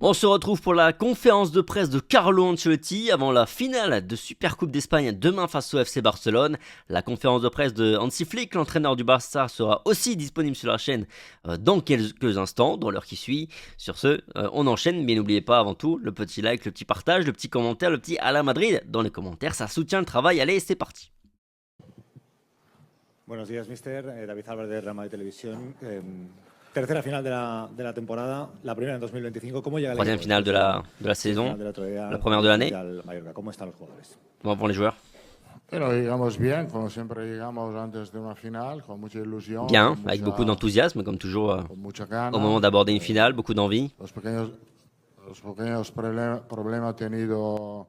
On se retrouve pour la conférence de presse de Carlo Ancelotti avant la finale de Supercoupe d'Espagne demain face au FC Barcelone. La conférence de presse de Hansi Flick, l'entraîneur du Barça, sera aussi disponible sur la chaîne dans quelques instants, dans l'heure qui suit. Sur ce, on enchaîne, mais n'oubliez pas avant tout le petit like, le petit partage, le petit commentaire, le petit à la Madrid dans les commentaires. Ça soutient le travail. Allez, c'est parti. Buenos días, mister. David Álvarez de Real Madrid Televisión. Tercera final de la temporada, la primera en 2025. ¿Cómo llega el Troisième equipo finale de la saison, la première de l'année. ¿Cómo están los jugadores? Comment vont les joueurs? Pero llegamos bien, como siempre llegamos antes de una final, con mucha ilusión. Bien, avec beaucoup d'enthousiasme, comme toujours con mucha gana. au moment d'aborder une finale, beaucoup d'envie. Los pequeños problemas tenido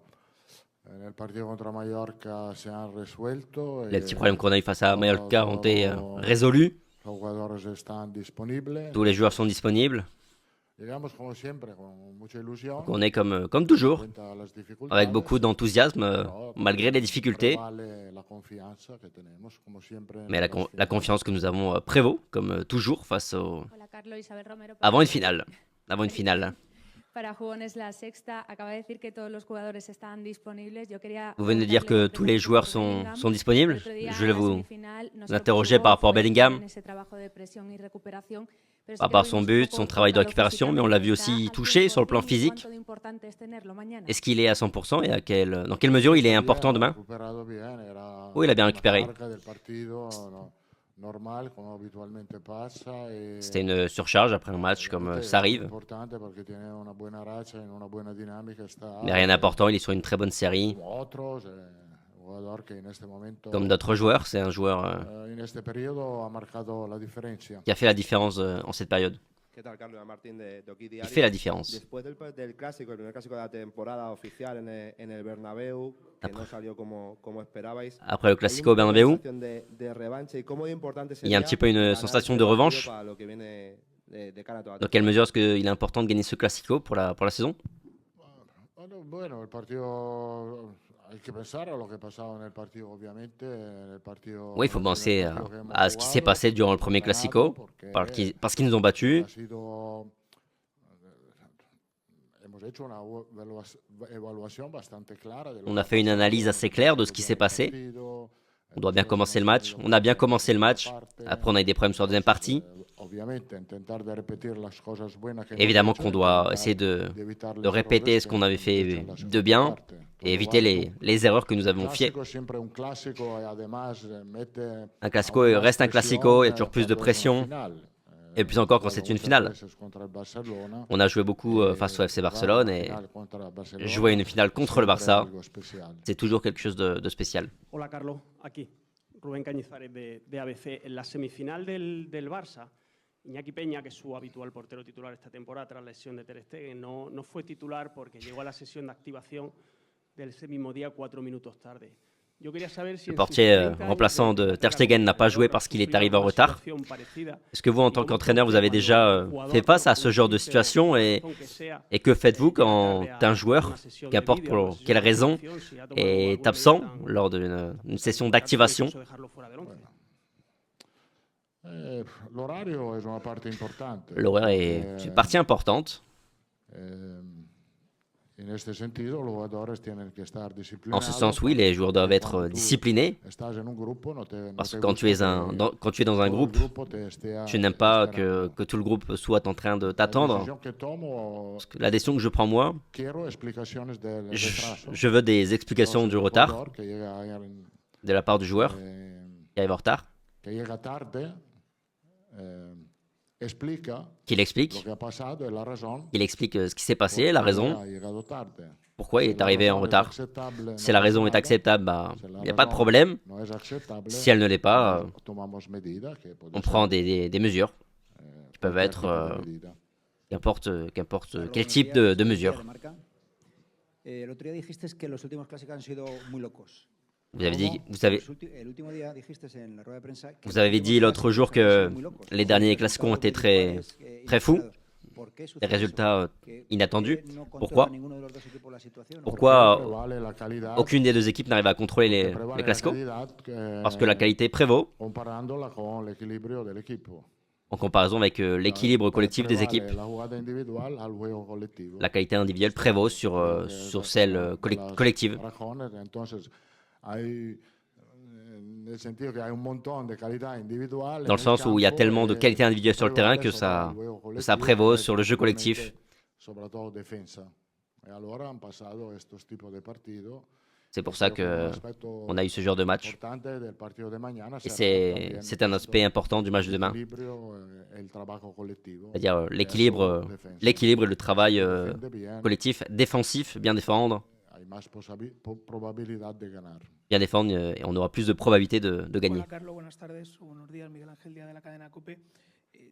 en el partido contra Mallorca se han resuelto. Les petits problèmes qu'on a eu face à Mallorca ont été résolus. Los jugadores están disponibles. Tous les joueurs sont disponibles. Llegamos como siempre con mucha ilusión. On est comme toujours, avec beaucoup d'enthousiasme, malgré les difficultés. Mais la confiance que nous avons prévaut, comme toujours, avant une finale. Avant une finale. Vous venez de dire que tous les joueurs sont disponibles. Je voulais vous interroger par rapport à Bellingham, par rapport à son but, son travail de récupération, mais on l'a vu aussi touché sur le plan physique. Est-ce qu'il est à 100% et dans quelle mesure il est important demain? Oui, il a bien récupéré. C'était une surcharge après un match comme ça arrive. Mais rien d'important, il est sur une très bonne série. Comme d'autres joueurs, c'est un joueur qui a fait la différence en cette période. Il fait la différence. Après le Classico au Bernabéu, il y a un petit peu une sensation de revanche. Dans quelle mesure est-ce qu'il est important de gagner ce Classico pour la saison? Oui, il faut penser à ce qui s'est passé durant le premier Classico, parce qu'ils nous ont battus. On a fait une analyse assez claire de ce qui s'est passé. On doit bien commencer le match. On a bien commencé le match. Après, on a eu des problèmes sur la deuxième partie. Évidemment qu'on doit essayer de répéter ce qu'on avait fait de bien et éviter les erreurs que nous avons fait. Un classico reste un classico, il y a toujours plus de pression. Et plus encore quand c'est une finale. On a joué beaucoup face au FC Barcelone et jouer une finale contre le Barça, c'est toujours quelque chose de spécial. Hola Carlos, aquí Rubén Cañizares de ABC. En la semifinal del Barça, Iñaki Peña, que es su habitual portero titular esta temporada tras la lesión de Ter Stegen, no fue titular porque llegó a la sesión de activación de ese mismo día 4 minutos tarde. Le portier remplaçant de Ter Stegen n'a pas joué parce qu'il est arrivé en retard. Est-ce que vous, en tant qu'entraîneur, vous avez déjà fait face à ce genre de situation et que faites-vous quand un joueur, qu'importe pour quelle raison, est absent lors d'une session d'activation? L'horaire est une partie importante. En ce sens, oui, les joueurs doivent être disciplinés. Parce que quand tu es dans un groupe, tu n'aimes pas que tout le groupe soit en train de t'attendre. Parce que la décision que je prends moi, je veux des explications du retard de la part du joueur qui arrive en retard. Qu'il explique ce qui s'est passé, la raison, pourquoi il est arrivé en retard. Si la raison est acceptable, il n'y a pas de problème. Si elle ne l'est pas, on prend des mesures qui peuvent être, qu'importe quel type de mesures. Vous avez dit l'autre jour que les derniers classicos ont été très, très fous, des résultats inattendus. Pourquoi aucune des deux équipes n'arrive à contrôler les classicos? Parce que la qualité prévaut. en comparaison avec l'équilibre collectif des équipes. La jugada individual al juego colectivo. La qualité individuelle prévaut sur celle collective. Razones, entonces hay en el sentido que hay un montón de calidad individual Dans le sens où il y a tellement de qualité individuelle sur le terrain que ça prévaut sur le jeu collectif. Sobre todo defensa. Y ahora han pasado estos tipos de partidos. C'est pour ça que on a eu ce genre de match. Importante del partido de mañana Et será también c'est un aspect important du match de demain. equilibrio, el trabajo colectivo. C'est-à-dire l'équilibre et le travail collectif, défensif, bien défendre. Hay más probabilidad de ganar. Bien défendre et on aura plus de probabilité de gagner. Hola Carlos, buenas tardes o buenos días, Miguel Ángel Díaz de la cadena COPE.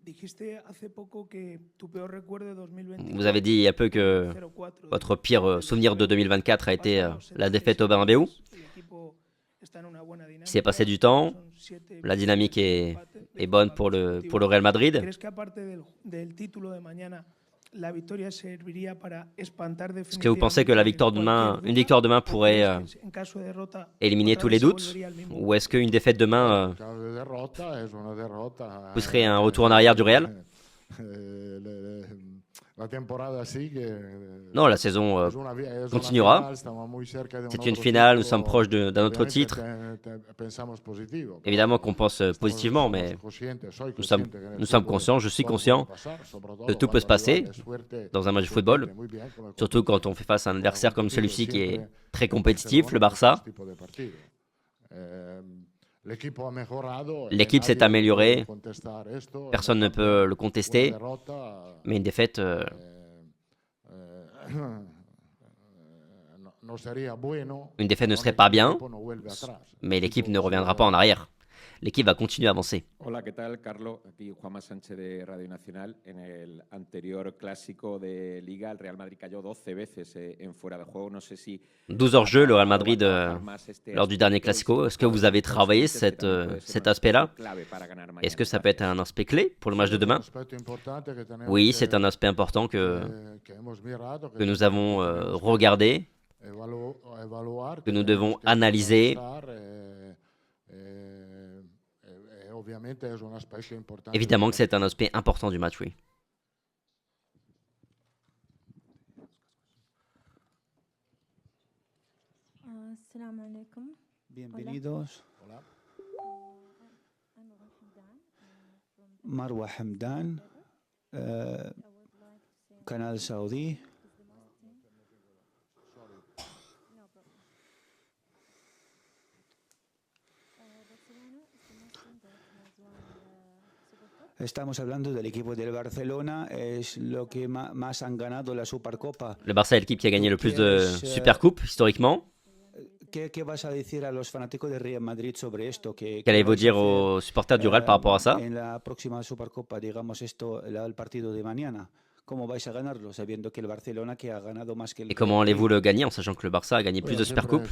Dijiste hace poco que tu peor recuerdo de 2024 Vous avez dit il y a peu que 0-4 votre pire souvenir de 2024 a été la défaite au Bernabéu. El equipo está en una buena dinámica. Il s'est passé du temps, Son 7 la dynamique est bonne pour le Real Madrid. ¿Crees que aparte del título de mañana, la victoria serviría para espantar Est-ce que vous pensez que la victoire demain, une victoire demain pourrait éliminer tous les doutes? Ou est-ce qu'une défaite demain Cada derrota es una derrota. pousserait un retour en arrière du Real? La temporada sigue. Non, la saison Es una continuera. final, estamos muy cerca de un C'est une otro finale, nous título. sommes proches d'un autre Obviamente titre. Pensamos positivo. Évidemment qu'on pense positivement, mais nous sommes conscients, je suis conscient que tout peut se passer dans un match de football, surtout quand on fait face à un adversaire comme celui-ci qui est très compétitif, le Barça. L'équipe s'est améliorée, personne ne peut le contester, mais une défaite, ne serait pas bien, mais l'équipe ne reviendra pas en arrière. L'équipe va continuer à avancer. Hola, ¿qué tal, Carlos? Aquí Juanma Sánchez de Radio Nacional. En el anterior clásico de Liga, el Real Madrid cayó 12 veces en fuera de juego. No sé si 12 hors-jeu, le Real Madrid, lors du dernier Classico. Est-ce que vous avez travaillé cet aspect-là? Est-ce que ça peut être un aspect clé pour le match de demain? Oui, c'est un aspect important que nous avons regardé, que nous devons analyser. Évidemment que c'est un aspect important du match, oui. Assalamu alaikum. Bienvenidos. Marwa Hamdan, Canal Saudí. Estamos hablando del equipo del Barcelona, es lo que más han ganado la Supercopa. Le Barça est l'équipe qui a gagné le plus de Supercoupes historiquement. ¿Qué vas a decir a los fanáticos de Real Madrid sobre esto? Qu'allez-vous dire aux supporters du Real par rapport à ça? En la próxima Supercopa, digamos el partido de mañana. ¿Cómo vais a ganarlo, sabiendo que el Barcelona que ha ganado más que el... Et comment allez-vous le gagner en sachant que le Barça a gagné plus de Supercoupes?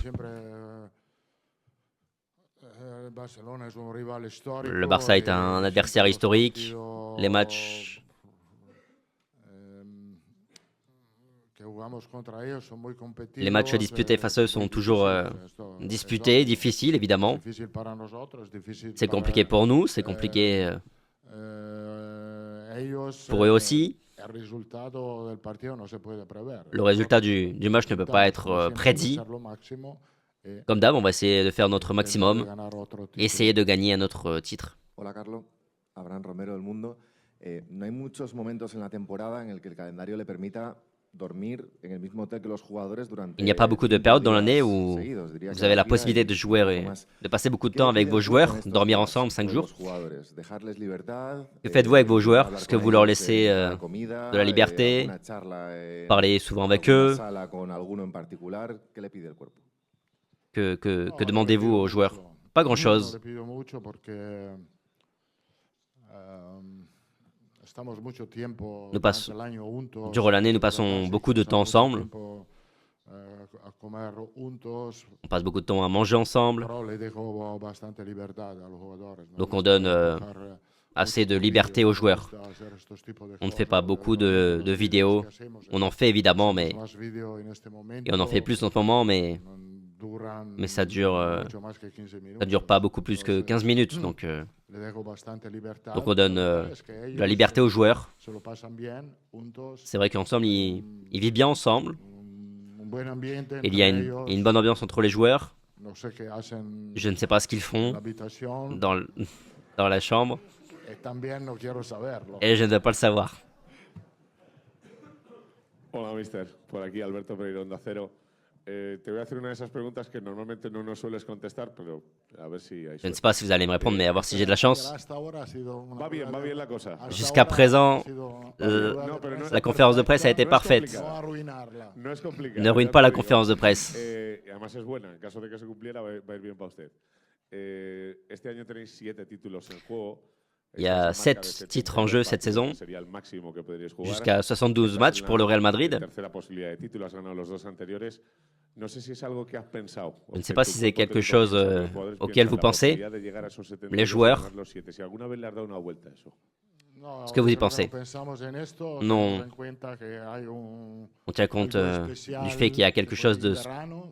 Le Barça est un adversaire historique. Les matchs disputés face à eux sont toujours disputés, difficiles évidemment. C'est compliqué pour nous, c'est compliqué pour eux aussi. Le résultat du match ne peut pas être prédit. Comme d'hab, on va essayer de faire notre maximum, essayer de gagner un autre titre. Hola Carlos, Abraham Romero del Mundo. No hay muchos momentos en la temporada en el que el calendario le permita dormir en el mismo hotel que los jugadores durante. Il n'y a pas beaucoup de périodes dans l'année où vous avez la possibilité de jouer et de passer beaucoup de temps avec vos joueurs, dormir ensemble 5 jours. Que faites-vous avec vos joueurs? Est-ce que vous leur laissez de la liberté, parler souvent avec eux? Que demandez-vous aux joueurs? Pas grand-chose. Durant l'année, nous passons beaucoup de temps ensemble. On passe beaucoup de temps à manger ensemble. Donc on donne assez de liberté aux joueurs. On ne fait pas beaucoup de vidéos. On en fait évidemment, et on en fait plus en ce moment, mais mais ça dure pas beaucoup plus que 15 minutes. Donc on donne de la liberté aux joueurs. C'est vrai qu'ensemble, ils vivent bien ensemble. Il y a une bonne ambiance entre les joueurs. Je ne sais pas ce qu'ils font dans la chambre. Et je ne dois pas le savoir. Hola, mister. Por aquí Alberto Pereiro, Onda Cero. Te voy a hacer una de esas preguntas que normalmente no nos sueles contestar, pero a ver si hay Je ne sais pas si vous allez me répondre, mais à voir si j'ai de la chance. Va bien la cosa. Jusqu'à présent, la conférence de presse a été parfaite. No es complicado. Ne ruine pas la conférence de presse. Además es buena. En caso de que se cumpliera, va a ir bien para usted. Este año tenéis 7 títulos en juego. Il y a 7 titres en jeu cette saison, jusqu'à 72 matchs pour le Real Madrid. Je ne sais pas si c'est quelque chose auquel vous pensez, les joueurs. Est-ce que vous y pensez? Non. On tient compte du fait qu'il y a quelque chose de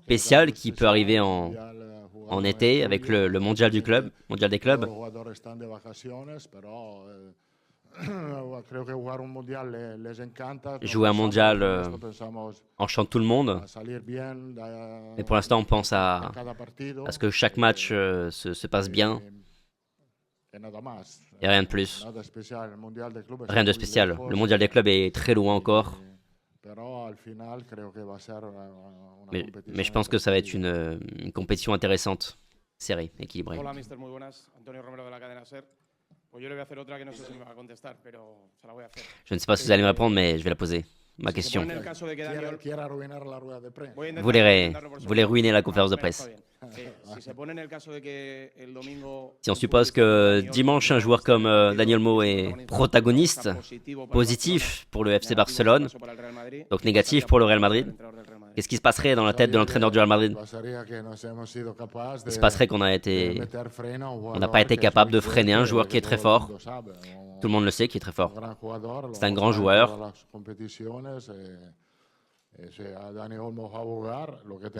spécial qui peut arriver en été avec le mondial du club, mondial des clubs. Jouer un mondial enchante tout le monde. Mais pour l'instant, on pense à ce que chaque match se passe bien. Et rien de plus. Rien de spécial. Le mondial des clubs est très loin encore. Mais je pense que ça va être une compétition intéressante, serrée, équilibrée. Hola, mister, muy buenas. Antonio Romero de la cadena SER. Pues yo le voy a hacer otra que no sé si me va a contestar, pero se la voy a hacer. Je ne sais pas si vous allez me répondre, mais je vais la poser. Ma question. Vous voulez ruiner la conférence de presse. Si on suppose que dimanche, un joueur comme Daniel Mo est protagoniste, positif pour le FC Barcelone, donc négatif pour le Real Madrid, qu'est-ce qui se passerait dans la tête de l'entraîneur du Real Madrid? Il se passerait qu'on n'a pas été capable de freiner un joueur qui est très fort. Tout le monde le sait, qui est très fort. C'est un grand joueur.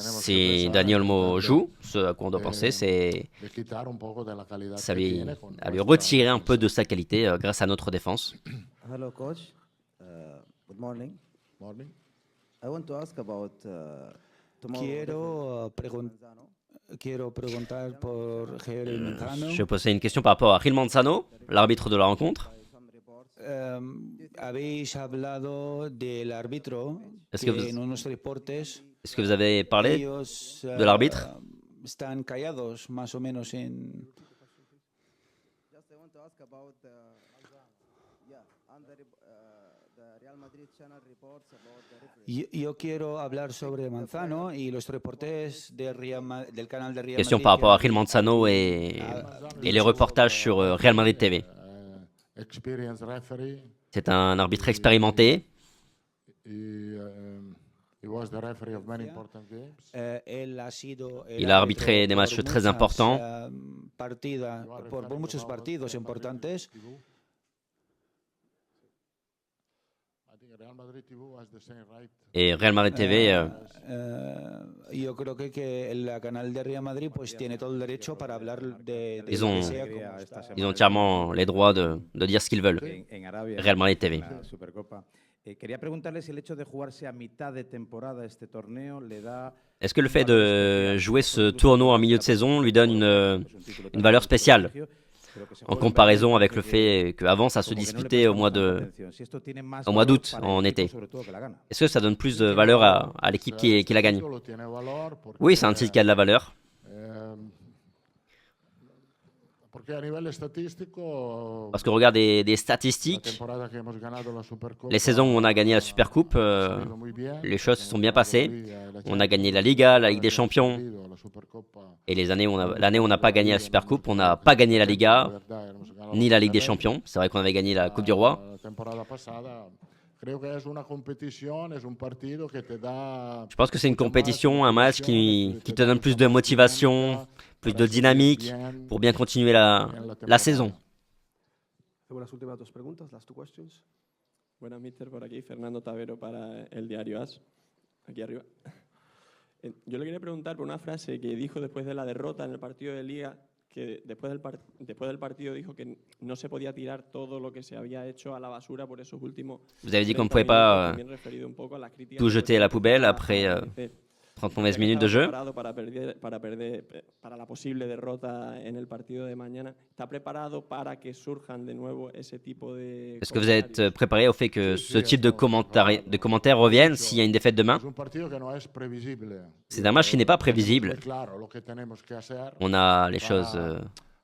Si Daniel Olmo joue, ce à quoi on doit penser, c'est à lui retirer un peu de sa qualité grâce à notre défense. Hello, coach. Good morning. I want to ask about Quiero preguntar por Gil Manzano. Je vais poser une question par rapport à Gil Manzano, l'arbitre de la rencontre. Habéis hablado del árbitro Est-ce que en unos reportes est-ce que vous avez parlé ellos de l'arbitre? Están callados más o menos en just I want to ask about on the Real Madrid channel reports about the referee. Yo quiero hablar sobre Manzano y los reportes del canal de Real Question Madrid par rapport à Gil Manzano et les reportages sur Real Madrid TV. C'est un arbitre expérimenté. Il a arbitré des matchs très importants. Por muchos partidos importantes. Et Real Madrid TV, yo creo que el canal de Real Madrid pues tiene todo el derecho para hablar de ils ont entièrement les droits de dire ce qu'ils veulent. Real Madrid TV. Quería preguntarle si el hecho de jugarse a mitad de temporada este torneo le da. Est-ce que le fait de jouer ce tournoi en milieu de saison lui donne une valeur spéciale en comparaison avec le fait qu'avant ça se disputait au mois d'août, en été? Est-ce que ça donne plus de valeur à l'équipe qui la gagne? Oui, c'est un titre qui a de la valeur. Parce que regarde des statistiques, les saisons où on a gagné la Supercoupe, les choses se sont bien passées. On a gagné la Liga, la Ligue des Champions. Et l'année où on n'a pas gagné la Supercoupe, on n'a pas gagné la Liga, ni la Ligue des Champions. C'est vrai qu'on avait gagné la Coupe du Roi. Je pense que c'est une compétition, un match qui te donne plus de motivation, plus de dynamique pour bien continuer la saison. Las últimas dos preguntas, las two questions. Buenas, mister, por aquí. Fernando Tavero para el diario AS. Aquí arriba. Yo le quería preguntar por una frase que dijo después de la derrota en el partido de Liga, que después del partido dijo que no se podía tirar todo lo que se había hecho a la basura por esos últimos. Vous avez dit qu'on ne 30 pouvait pas también referido un poco a las críticas tout que jeter à la poubelle a après ABC. 30 mauvaises minutes de jeu. Preparado para la posible derrota en el partido de mañana. ¿Está preparado para que surjan de nuevo ese tipo de Est-ce que vous êtes préparé au fait que ce type de commentaires reviennent s'il y a une défaite demain? Es un partido que no es previsible. C'est un match qui n'est pas prévisible. Claro, lo que tenemos que hacer On a les choses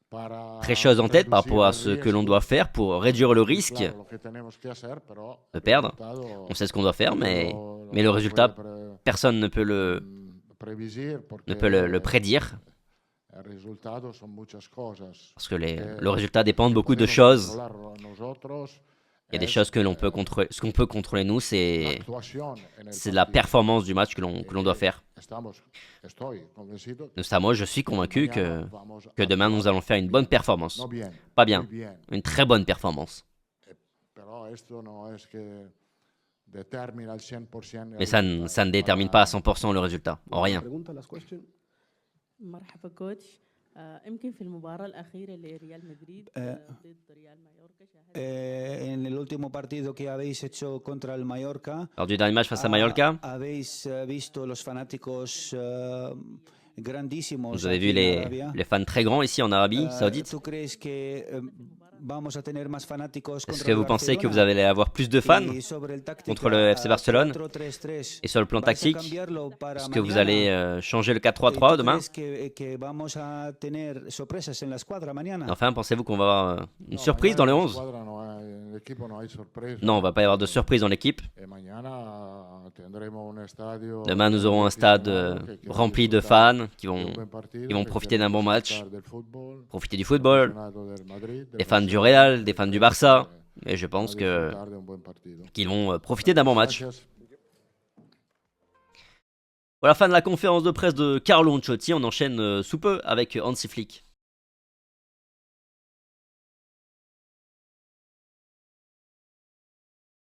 para très choses en tête par rapport à ce que l'on doit faire pour réduire le risque claro, lo que tenemos que hacer, pero de perdre. el resultado On sait ce qu'on doit faire, mais le résultat, personne ne peut previsir porque ne peut le prédire. el resultado son muchas cosas. Parce que le résultat dépend de beaucoup de choses. Controlar nosotros Il y a des choses que l'on peut contrôler. Ce qu'on peut contrôler, nous, c'est la performance du match que l'on doit faire. Moi, je suis convaincu que demain, nous allons faire une bonne performance. Pas bien, une très bonne performance. Mais ça ne détermine pas à 100% le résultat, en rien. مرحبا كوتش يمكن في المباراة الأخيرة لريال مدريد ضد ريال مايوركا En el último partido que habéis hecho contra el Mallorca, lors du dernier match face à Mallorca, habéis visto los fanáticos grandísimos. vous avez vu les fans très grands ici en Arabie Saoudite. ¿Tú crees que vamos a tener más fanáticos Est-ce contra que el vous pensez que Barcelona? vous allez avoir plus de fans Y sobre el táctica, contre le FC Barcelone? 4-3-3, Et sur le plan ¿vais a tactique, cambiarlo para est-ce que vous mañana? allez changer le ¿Y tú 4-3-3 demain? crees que vamos a tener sorpresas en la escuadra mañana? Enfin, pensez-vous qu'on va avoir une surprise dans les 11? Non, on va pas y avoir de surprise dans l'équipe. Demain, nous aurons un stade rempli de fans qui vont profiter d'un bon match, profiter du football, des fans du Real, des fans du Barça. Et je pense qu'ils vont profiter d'un bon match. Voilà, fin de la conférence de presse de Carlo Ancelotti. On enchaîne sous peu avec Hansi Flick.